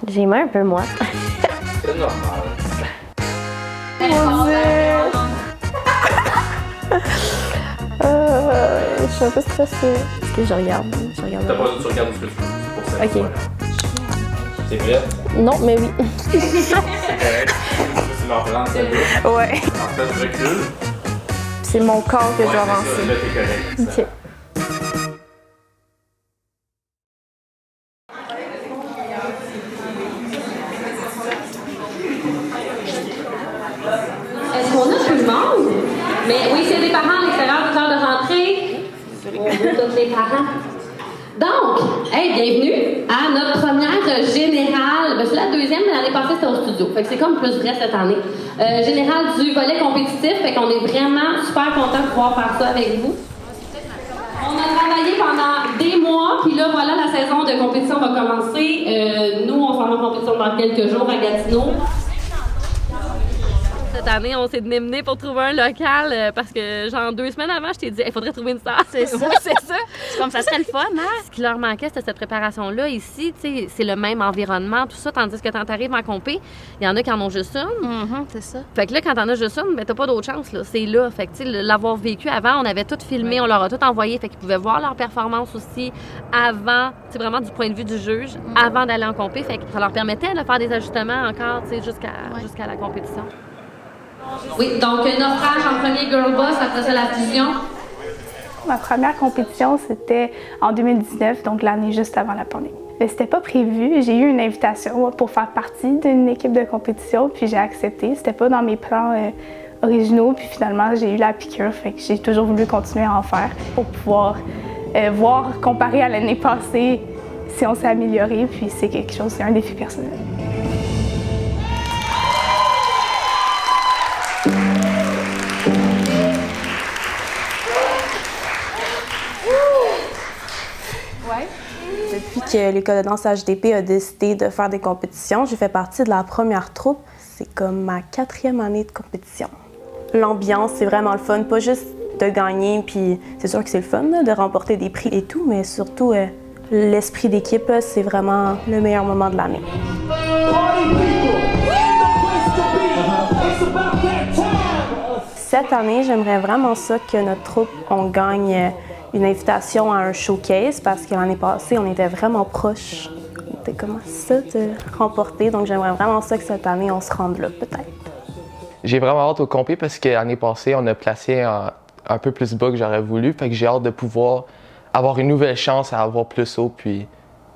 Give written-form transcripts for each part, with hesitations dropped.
J'ai mains un peu moites. C'est normal. Mon Dieu! Je suis un peu stressée. Est-ce que je regarde? T'as pas tu regardes ce que tu veux. C'est pour ça. Ok. C'est prêt? Non, mais oui. C'est correct. Tu m'en prends celle-là. Ouais. En fait, je recule. C'est mon corps que je dois Ouais, c'est ça. avancer. Là, t'es correct. Ok. Est-ce qu'on a tout le monde? Mais oui, c'est des parents à l'extérieur, tout l'heure de rentrer. On veut tous les parents. Donc, hey, bienvenue à notre première générale. Ben, c'est la deuxième, mais l'année passée, c'était au studio. Fait que c'est comme plus vrai cette année. Générale du volet compétitif. Fait qu'on est vraiment super contents de pouvoir faire ça avec vous. On a travaillé pendant des mois, puis là, voilà, la saison de compétition va commencer. Nous, on s'en va en compétition dans quelques jours à Gatineau. Cette année, on s'est démené pour trouver un local parce que, genre, 2 semaines avant, je t'ai dit, il faudrait trouver une salle. C'est ça, c'est ça. C'est comme ça serait le fun, hein? Ce qui leur manquait, c'était cette préparation-là. Ici, tu sais, c'est le même environnement, tout ça, tandis que quand t'arrives en compé, il y en a qui en ont juste une. C'est ça. Fait que là, quand t'en as juste une, ben t'as pas d'autre chance, là. C'est là. Fait que, tu sais, l'avoir vécu avant, on avait tout filmé, on leur a tout envoyé. Fait qu'ils pouvaient voir leur performance aussi avant, tu sais, vraiment du point de vue du juge, avant d'aller en compé. Fait que ça leur permettait de faire des ajustements encore, tu sais, jusqu'à la compétition. Oui, donc notre stage en premier Girl Boss, après ça la fusion. Ma première compétition, c'était en 2019, donc l'année juste avant la pandémie. C'était pas prévu. J'ai eu une invitation pour faire partie d'une équipe de compétition, puis j'ai accepté. C'était pas dans mes plans originaux, puis finalement, j'ai eu la piqûre, fait que j'ai toujours voulu continuer à en faire pour pouvoir voir, comparé à l'année passée, si on s'est amélioré, puis c'est quelque chose, c'est un défi personnel. Depuis que l'école de danse HDP a décidé de faire des compétitions, j'ai fait partie de la première troupe. C'est comme ma 4e année de compétition. L'ambiance, c'est vraiment le fun, pas juste de gagner, puis c'est sûr que c'est le fun là, de remporter des prix et tout, mais surtout l'esprit d'équipe, c'est vraiment le meilleur moment de l'année. Cette année, j'aimerais vraiment ça que notre troupe, on gagne une invitation à un showcase parce que l'année passée, on était vraiment proches. On était comme ça de remporter, donc j'aimerais vraiment ça que cette année, on se rende là, peut-être. J'ai vraiment hâte au compé parce que l'année passée, on a placé un peu plus bas que j'aurais voulu. Fait que j'ai hâte de pouvoir avoir une nouvelle chance à avoir plus haut puis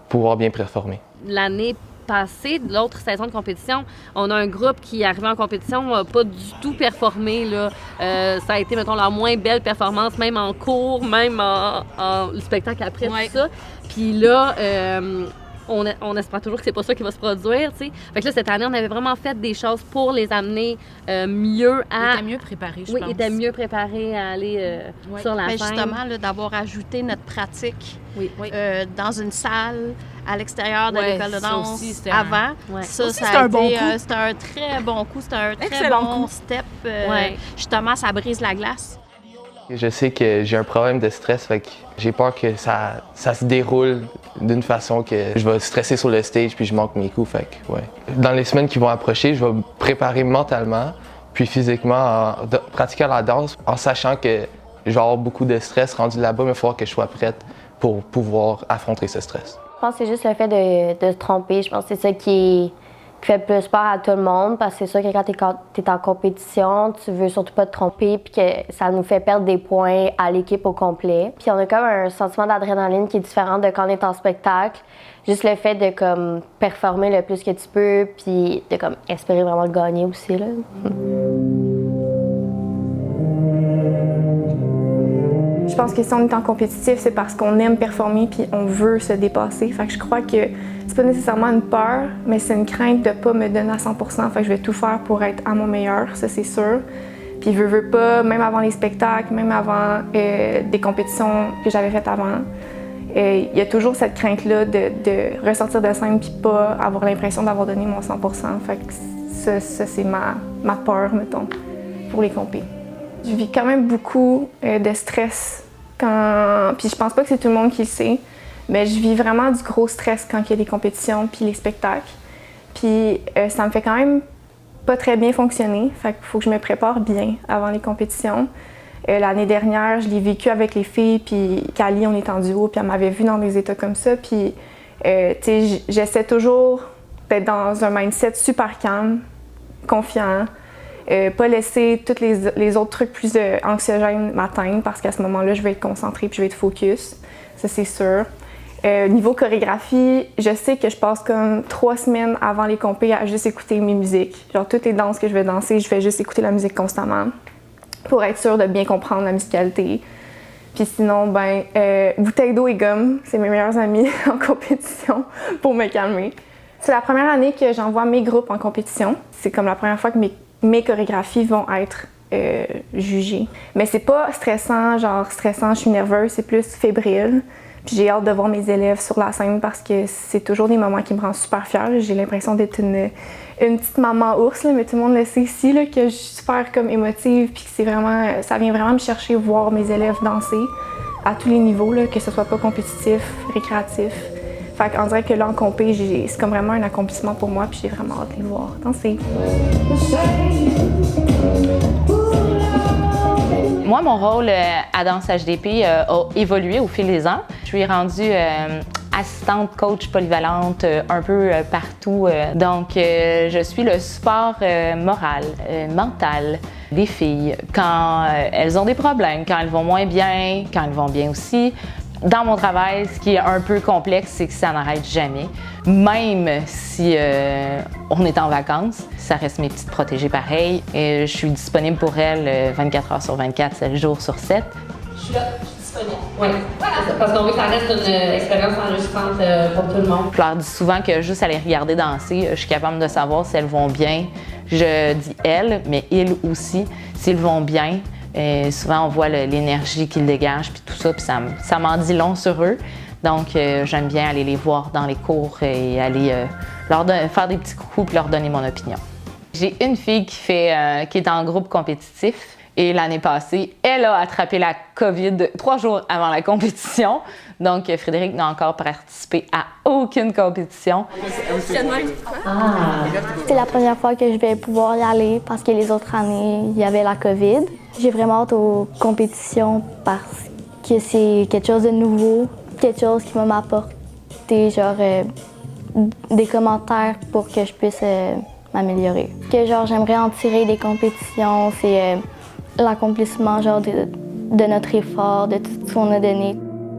pouvoir bien performer. L'année passée, l'autre saison de compétition, on a un groupe qui est arrivé en compétition, n'a pas du tout performé. Là. Ça a été, mettons, la moins belle performance, même en cours, même en le spectacle après, tout ça. Puis là, on espère toujours que c'est pas ça qui va se produire, tu sais. Fait que là, cette année, on avait vraiment fait des choses pour les amener mieux à... Ils étaient mieux préparés, je pense. Oui, ils étaient mieux préparés à aller sur la scène. Justement, là, d'avoir ajouté notre pratique dans une salle à l'extérieur de l'école de danse avant. Ça a été c'était un très bon coup, c'était un très bon step. Justement, ça brise la glace. Je sais que j'ai un problème de stress, fait que j'ai peur que ça se déroule d'une façon que je vais stresser sur le stage puis je manque mes coups, fait que, ouais. Dans les semaines qui vont approcher, je vais me préparer mentalement puis physiquement en pratiquant la danse, en sachant que je vais avoir beaucoup de stress rendu là-bas, mais il va falloir que je sois prête pour pouvoir affronter ce stress. Je pense que c'est juste le fait de se tromper. Je pense que c'est ça qui fait plus peur à tout le monde parce que c'est sûr que quand t'es en compétition, tu veux surtout pas te tromper puis que ça nous fait perdre des points à l'équipe au complet. Puis on a comme un sentiment d'adrénaline qui est différent de quand on est en spectacle. Juste le fait de comme performer le plus que tu peux puis de comme espérer vraiment le gagner aussi là. Je pense que si on est en compétitif, c'est parce qu'on aime performer puis on veut se dépasser. Fait que je crois que c'est pas nécessairement une peur, mais c'est une crainte de pas me donner à 100%. Fait que je vais tout faire pour être à mon meilleur, ça c'est sûr. Puis veux pas, même avant les spectacles, même avant des compétitions que j'avais faites avant, il y a toujours cette crainte-là de ressortir de scène puis pas avoir l'impression d'avoir donné mon 100%. Fait que ça c'est ma peur, mettons, pour les compés. Je vis quand même beaucoup de stress puis je pense pas que c'est tout le monde qui le sait. Mais je vis vraiment du gros stress quand il y a des compétitions puis les spectacles. Puis ça me fait quand même pas très bien fonctionner. Fait qu'il faut que je me prépare bien avant les compétitions. L'année dernière, je l'ai vécu avec les filles, puis Cali, on est en duo, puis elle m'avait vue dans des états comme ça. Puis, tu sais, j'essaie toujours d'être dans un mindset super calme, confiant, pas laisser tous les autres trucs plus anxiogènes m'atteindre, parce qu'à ce moment-là, je vais être concentrée puis je vais être focus. Ça, c'est sûr. Niveau chorégraphie, je sais que je passe comme 3 semaines avant les compés à juste écouter mes musiques. Genre, toutes les danses que je vais danser, je vais juste écouter la musique constamment pour être sûre de bien comprendre la musicalité. Puis sinon, bouteille d'eau et gomme, c'est mes meilleurs amis en compétition pour me calmer. C'est la première année que j'envoie mes groupes en compétition. C'est comme la première fois que mes chorégraphies vont être jugées. Mais c'est pas stressant, je suis nerveuse, c'est plus fébrile. Puis j'ai hâte de voir mes élèves sur la scène parce que c'est toujours des moments qui me rendent super fière. J'ai l'impression d'être une petite maman ours, là, mais tout le monde le sait ici, là, que je suis super comme émotive, puis que ça vient vraiment me chercher voir mes élèves danser à tous les niveaux, là, que ce soit pas compétitif, récréatif. Fait qu'on dirait que là, en compé, c'est comme vraiment un accomplissement pour moi, puis j'ai vraiment hâte de les voir danser. Moi, mon rôle à Danse HDP a évolué au fil des ans. Je suis rendue assistante coach polyvalente un peu partout. Donc, je suis le support moral, mental des filles quand elles ont des problèmes, quand elles vont moins bien, quand elles vont bien aussi. Dans mon travail, ce qui est un peu complexe, c'est que ça n'arrête jamais. Même si on est en vacances, ça reste mes petites protégées pareil. Et je suis disponible pour elles 24 heures sur 24, 7 jours sur 7. Je suis là, je suis disponible. Oui, voilà, parce qu'on veut que ça reste une expérience enrichissante pour tout le monde. Je leur dis souvent que juste à les regarder danser, je suis capable de savoir si elles vont bien. Je dis elles, mais ils aussi, s'ils vont bien. Souvent, on voit l'énergie qu'ils dégagent, puis tout ça, puis ça m'en dit long sur eux. Donc, j'aime bien aller les voir dans les cours et aller faire des petits coucous puis leur donner mon opinion. J'ai une fille qui est en groupe compétitif et l'année passée, elle a attrapé la COVID 3 jours avant la compétition. Donc, Frédéric n'a encore participé à aucune compétition. C'est la première fois que je vais pouvoir y aller parce que les autres années, il y avait la COVID. J'ai vraiment hâte aux compétitions parce que c'est quelque chose de nouveau, quelque chose qui va m'apporter des commentaires pour que je puisse m'améliorer. Que j'aimerais en tirer des compétitions, c'est l'accomplissement de notre effort, de tout ce qu'on a donné,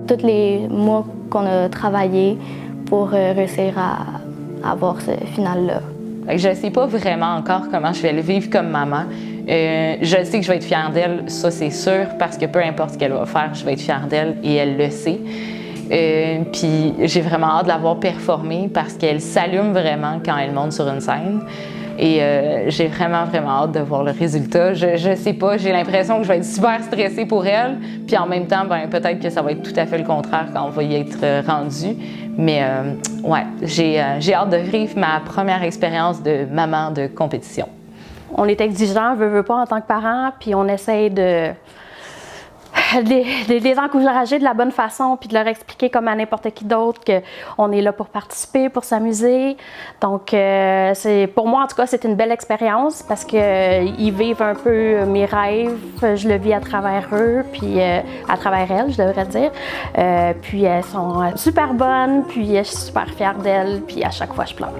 tous les mois qu'on a travaillé pour réussir à avoir ce final-là. Je ne sais pas vraiment encore comment je vais le vivre comme maman. Je sais que je vais être fière d'elle, ça c'est sûr, parce que peu importe ce qu'elle va faire, je vais être fière d'elle et elle le sait. Puis j'ai vraiment hâte de la voir performer parce qu'elle s'allume vraiment quand elle monte sur une scène. Et j'ai vraiment hâte de voir le résultat. Je sais pas, j'ai l'impression que je vais être super stressée pour elle. Puis en même temps, peut-être que ça va être tout à fait le contraire quand on va y être rendu. Mais ouais, j'ai hâte de vivre ma première expérience de maman de compétition. On est exigeant, veut pas en tant que parent, puis on essaye de les encourager de la bonne façon, puis de leur expliquer comme à n'importe qui d'autre qu'on est là pour participer, pour s'amuser. Donc, pour moi, en tout cas, c'est une belle expérience parce qu'ils vivent un peu mes rêves. Je le vis à travers eux, puis à travers elles, je devrais dire. Puis elles sont super bonnes, puis je suis super fière d'elles, puis à chaque fois, je pleure.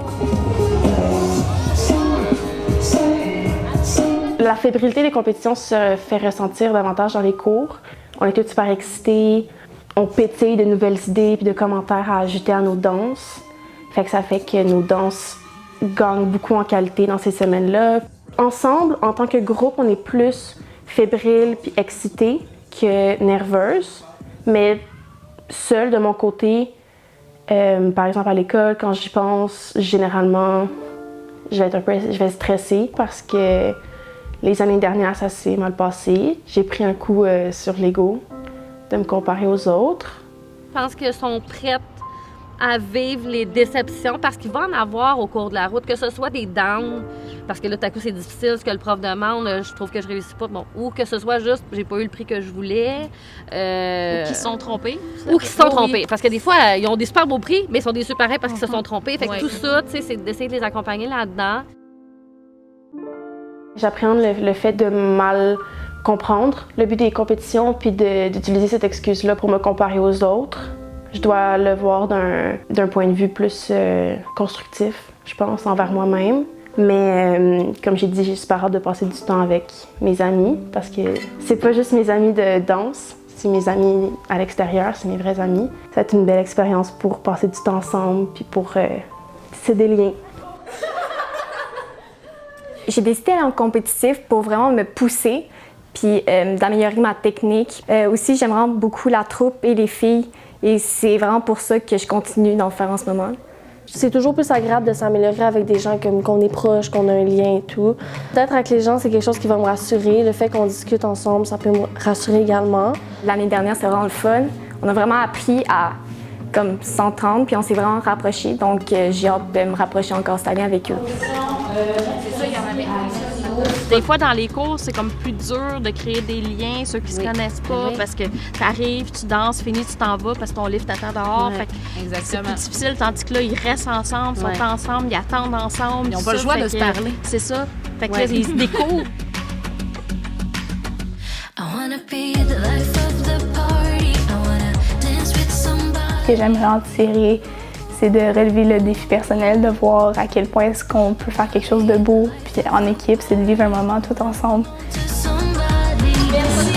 La fébrilité des compétitions se fait ressentir davantage dans les cours. On est tous super excités, on pétille de nouvelles idées et de commentaires à ajouter à nos danses. Ça fait que nos danses gagnent beaucoup en qualité dans ces semaines-là. Ensemble, en tant que groupe, on est plus fébrile puis excité que nerveuse. Mais seule, de mon côté, par exemple à l'école, quand j'y pense, généralement, je vais stresser parce que les années dernières, ça s'est mal passé. J'ai pris un coup sur l'ego de me comparer aux autres. Je pense qu'elles sont prêtes à vivre les déceptions parce qu'il va en avoir au cours de la route, que ce soit des downs, parce que là, tout à coup, c'est difficile, ce que le prof demande, je trouve que je réussis pas, bon, ou que ce soit juste, j'ai pas eu le prix que je voulais. Ou qui se sont trompés. Ou qui se sont trompés, parce que des fois, ils ont des super beaux prix, mais ils sont déçus pareil parce qu'ils se sont trompés. Fait que tout ça, tu sais, c'est d'essayer de les accompagner là-dedans. J'appréhende le fait de mal comprendre le but des compétitions puis d'utiliser cette excuse-là pour me comparer aux autres. Je dois le voir d'un point de vue plus constructif, je pense, envers moi-même. Mais comme j'ai dit, j'ai super hâte de passer du temps avec mes amis parce que c'est pas juste mes amis de danse, c'est mes amis à l'extérieur, c'est mes vrais amis. Ça va être une belle expérience pour passer du temps ensemble puis pour tisser des liens. J'ai décidé d'aller en compétitif pour vraiment me pousser puis d'améliorer ma technique. Aussi, j'aime vraiment beaucoup la troupe et les filles et c'est vraiment pour ça que je continue d'en faire en ce moment. C'est toujours plus agréable de s'améliorer avec des gens comme qu'on est proche, qu'on a un lien et tout. D'être avec les gens, c'est quelque chose qui va me rassurer. Le fait qu'on discute ensemble, ça peut me rassurer également. L'année dernière, c'est vraiment le fun. On a vraiment appris à comme s'entendre, puis on s'est vraiment rapprochés. Donc, j'ai hâte de me rapprocher encore cette année avec eux. C'est ça, il y en avait. Des fois, dans les cours, c'est comme plus dur de créer des liens, ceux qui se connaissent pas, parce que tu arrives, tu danses, finis, tu t'en vas parce que ton livre t'attend dehors. Fait que c'est plus difficile, tandis que là, ils restent ensemble, sont ensemble, ils attendent ensemble. Ils n'ont pas le choix de se parler. C'est ça. Fait que là, ils se découvrent. Ce que j'aimerais en tirer, c'est de relever le défi personnel, de voir à quel point est-ce qu'on peut faire quelque chose de beau. Puis en équipe, c'est de vivre un moment tout ensemble. Merci,